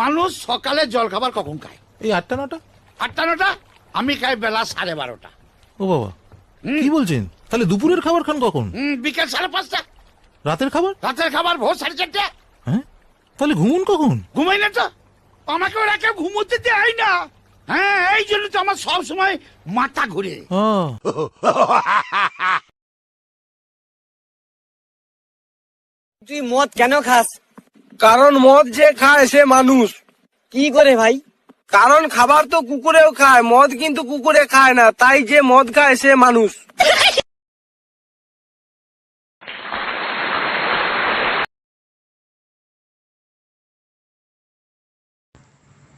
মানুষ সকালে জল খাবার কখন খায়? এই 8টা 9টা। 8টা 9টা? আমি খাই বেলা 12:30। ও বাবা, কি বলছেন? তাহলে দুপুরের খাবার খান কখন? বিকেল 5:30। রাতের খাবার? রাতের খাবার ভোর 4:30। হ্যাঁ, তাহলে ঘুমুন কখন? ঘুমাই না তো, আমাকে ওরা কেউ ঘুমোতে দেয় না। হ্যাঁ, এই জন্য তো আমার সব সময় মাথা ঘুরে। তুই মদ কেন খাস? কারণ মদ যে খায় সে মানুষ। কি করে ভাই? কারণ খাবার তো কুকুরেও খায়, মদ কিন্তু কুকুরে খায় না, তাই যে মদ খায় সে মানুষ।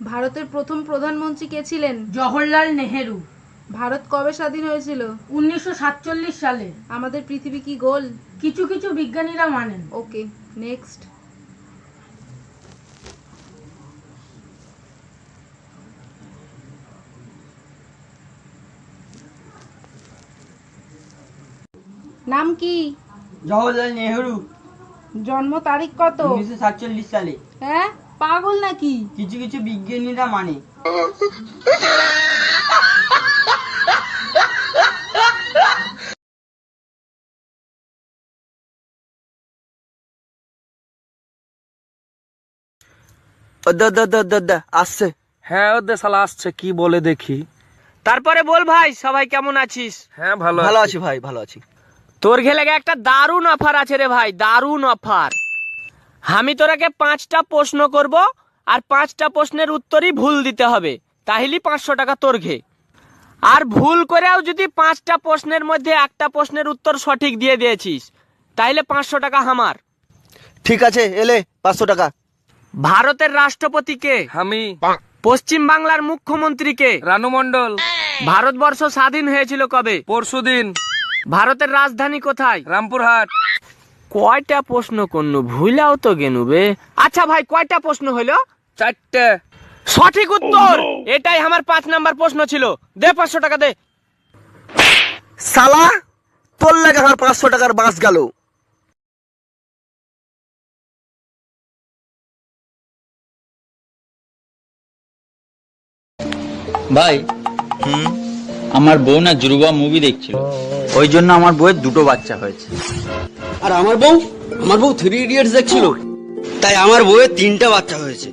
ভারতের প্রথম প্রধানমন্ত্রী কে ছিলেন? জওহরলাল নেহেরু। ভারত কবে স্বাধীন হয়েছিল? 1947 সালে। আমাদের পৃথিবী কি গোল? কিছু কিছু বিজ্ঞানীরা মানেন। ওকে, নেক্সট। নাম কি? জওহরলাল নেহেরু। জন্ম তারিখ কত? 1947 সালে। হ্যাঁ, পাগল নাকি? কিছু কিছু বিজ্ঞানীরা মানে। আসছে। হ্যাঁ ওদের শালা আসছে, কি বলে দেখি। তারপরে বল ভাই, সবাই কেমন আছিস? হ্যাঁ ভালো ভালো আছি। আছি ভাই, ভালো আছি। তোর ঘেলে একটা দারুণ অফার আছে রে ভাই, দারুণ অফার। আমি তোরাকে 5টা প্রশ্ন করব, আর 5টা প্রশ্নের উত্তরই ভুল দিতে হবে, তাহলে 500 টাকা তোর ঘে। আর ভুল করেও যদি 5টা প্রশ্নের মধ্যে একটা প্রশ্নের উত্তর সঠিক দিয়ে দিয়েছিস, তাহলে 500 টাকা আমার। ঠিক আছে, এলে 500 টাকা। ভারতের রাষ্ট্রপতিকে? আমি। পশ্চিম বাংলার মুখ্যমন্ত্রীকে? রানু মন্ডল। ভারতবর্ষ স্বাধীন হয়েছিল কবে? পরশুদিন। ভারতের রাজধানী কোথায়? রামপুরহাট। কয়টা প্রশ্ন করনু, ভুলাও তো গেনু বে। আচ্ছা ভাই, কয়টা প্রশ্ন হইলো? 4টে। সঠিক উত্তর। এটাই আমার 5 নাম্বার প্রশ্ন ছিল। দে 500 টাকা দে। শালা, তোর লাগে আমার 500 টাকার বাস গেল। ভাই, আমার বউ না জুরুবা মুভি দেখছিল, ওই জন্য আমার বউয়ের 2টো বাচ্চা হয়েছে। আর আমার বউ 3 ইডিয়টস দেখছিল, তাই আমার বউয়ের 3টা বাচ্চা হয়েছে।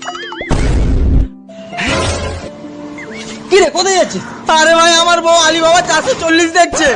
কি রে, কোথায় যাচ্ছে? আরে ভাই, আমার বউ আলী বাবা 440 দেখছে।